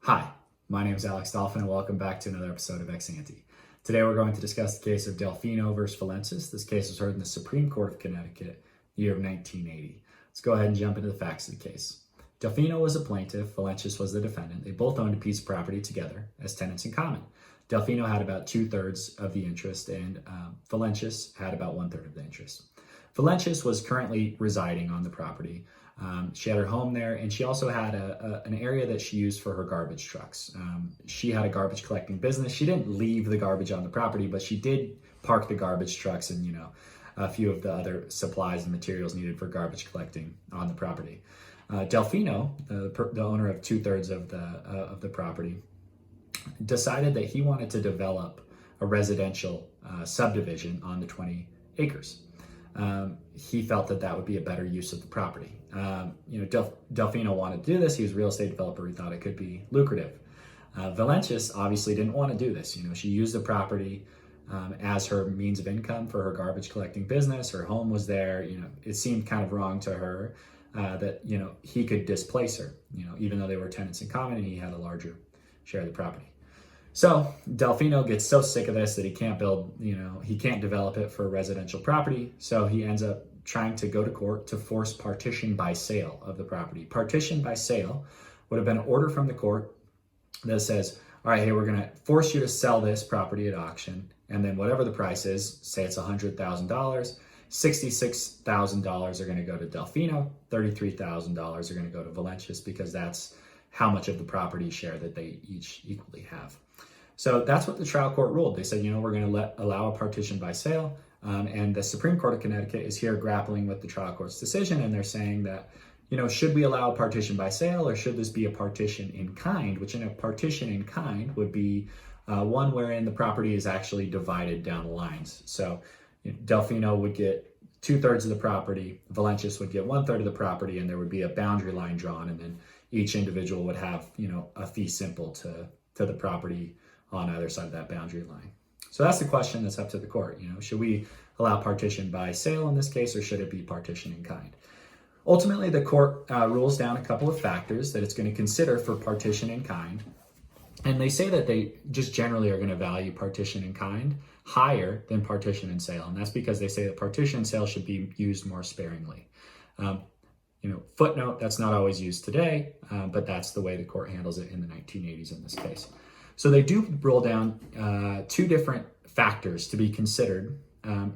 Hi, my name is Alex Delfino and welcome back to another episode of Ex Ante. Today we're going to discuss the case of Delfino versus Vealencis. This case was heard in the Supreme Court of Connecticut, the year of 1980. Let's go ahead and jump into the facts of the case. Delfino was a plaintiff, Vealencis was the defendant. They both owned a piece of property together as tenants in common. Delfino had about 2/3 of the interest and Vealencis had about 1/3 of the interest. Vealencis was currently residing on the property. She had her home there, and she also had an area that she used for her garbage trucks. She had a garbage collecting business. She didn't leave the garbage on the property, but she did park the garbage trucks and, a few of the other supplies and materials needed for garbage collecting on the property. Delfino, the owner of 2/3 of the property, decided that he wanted to develop a residential subdivision on the 20 acres. He felt that would be a better use of the property. Delfino wanted to do this. He was a real estate developer. He thought it could be lucrative. Vealencis obviously didn't want to do this. She used the property as her means of income for her garbage collecting business. Her home was there. It seemed kind of wrong to her that, he could displace her, even though they were tenants in common and he had a larger share of the property. So Delfino gets so sick of this that he can't he can't develop it for a residential property. So he ends up trying to go to court to force partition by sale of the property. Partition by sale would have been an order from the court that says, all right, hey, we're going to force you to sell this property at auction. And then whatever the price is, say it's $100,000, $66,000 are going to go to Delfino, $33,000 are going to go to Vealencis because that's how much of the property share that they each equally have. So that's what the trial court ruled. They said, we're going to allow a partition by sale. And the Supreme Court of Connecticut is here grappling with the trial court's decision. And they're saying that, should we allow a partition by sale or should this be a partition in kind, which in a partition in kind would be one wherein the property is actually divided down the lines. So Delfino would get 2/3 of the property, Vealencis would get 1/3 of the property, and there would be a boundary line drawn. And then each individual would have, a fee simple to the property on either side of that boundary line. So that's the question that's up to the court. Should we allow partition by sale in this case, or should it be partition in kind? Ultimately, the court rules down a couple of factors that it's going to consider for partition in kind. And they say that they just generally are going to value partition in kind higher than partition in sale. And that's because they say that partition in sale should be used more sparingly. Footnote, that's not always used today, but that's the way the court handles it in the 1980s in this case. So they do roll down two different factors to be considered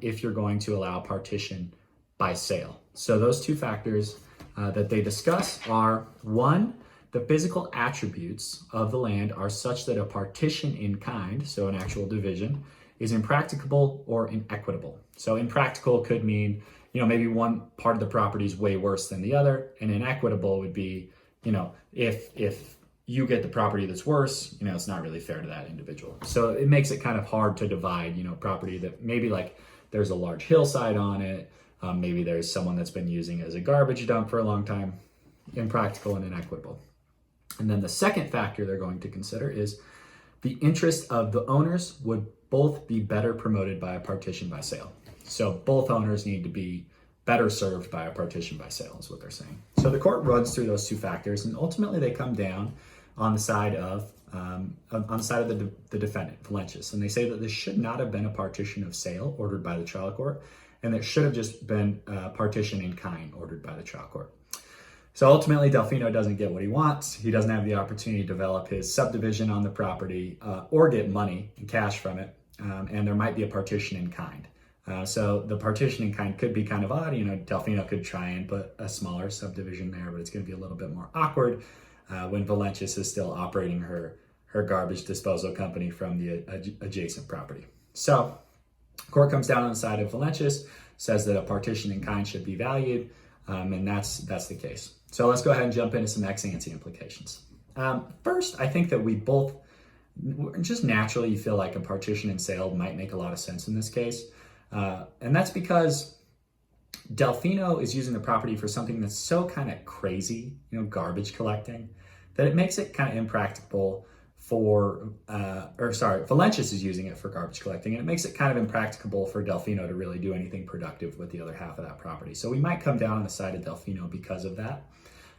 if you're going to allow partition by sale. So those two factors that they discuss are, one, the physical attributes of the land are such that a partition in kind, so an actual division, is impracticable or inequitable. So impractical could mean, maybe one part of the property is way worse than the other, and inequitable would be, if you get the property that's worse, it's not really fair to that individual. So it makes it kind of hard to divide, property that maybe like there's a large hillside on it, maybe there's someone that's been using it as a garbage dump for a long time, impractical and inequitable. And then the second factor they're going to consider is the interest of the owners would both be better promoted by a partition by sale. So both owners need to be better served by a partition by sale is what they're saying. So the court runs through those two factors, and ultimately they come down on the side of the defendant, Vealencis, and they say that this should not have been a partition of sale ordered by the trial court, and it should have just been a partition in kind ordered by the trial court. So ultimately, Delfino doesn't get what he wants. He doesn't have the opportunity to develop his subdivision on the property or get money and cash from it, and there might be a partition in kind. So the partition in kind could be kind of odd. Delfino could try and put a smaller subdivision there, but it's going to be a little bit more awkward when Vealencis is still operating her garbage disposal company from the adjacent property. So court comes down on the side of Vealencis, says that a partition in kind should be valued, and that's the case. So let's go ahead and jump into some ex ante implications. First, I think that we both just naturally feel like a partition in sale might make a lot of sense in this case. And that's because Delfino is using the property for something that's so kind of crazy, garbage collecting, that it makes it kind of impractical Vealencis is using it for garbage collecting, and it makes it kind of impracticable for Delfino to really do anything productive with the other half of that property. So we might come down on the side of Delfino because of that,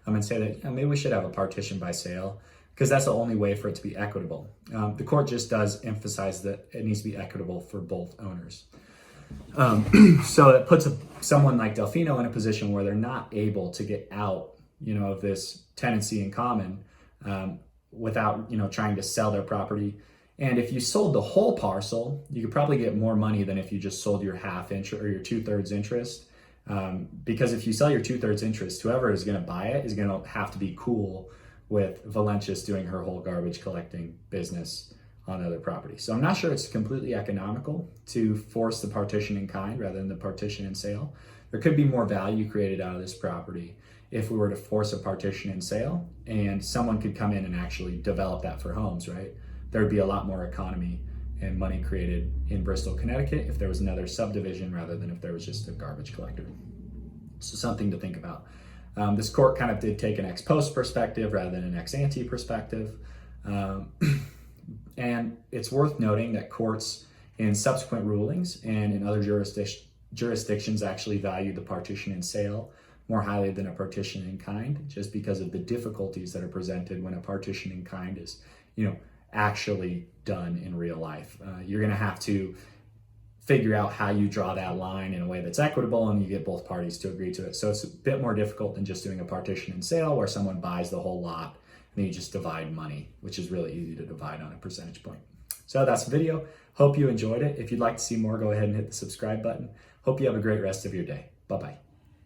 and say that maybe we should have a partition by sale because that's the only way for it to be equitable. The court just does emphasize that it needs to be equitable for both owners. So it puts someone like Delfino in a position where they're not able to get out, of this tenancy in common without, trying to sell their property. And if you sold the whole parcel, you could probably get more money than if you just sold your half interest or your 2/3 interest. Because if you sell your 2/3 interest, whoever is going to buy it is going to have to be cool with Vealencis doing her whole garbage collecting business on other property. So I'm not sure it's completely economical to force the partition in kind rather than the partition and sale. There could be more value created out of this property if we were to force a partition and sale, and someone could come in and actually develop that for homes, right? There would be a lot more economy and money created in Bristol, Connecticut if there was another subdivision rather than if there was just a garbage collector. So something to think about. This court kind of did take an ex post perspective rather than an ex ante perspective. And it's worth noting that courts in subsequent rulings and in other jurisdictions actually value the partition and sale more highly than a partition in kind, just because of the difficulties that are presented when a partition in kind is, actually done in real life. You're going to have to figure out how you draw that line in a way that's equitable and you get both parties to agree to it. So it's a bit more difficult than just doing a partition and sale where someone buys the whole lot and then you just divide money, which is really easy to divide on a percentage point. So that's the video. Hope you enjoyed it. If you'd like to see more, go ahead and hit the subscribe button. Hope you have a great rest of your day. Bye-bye.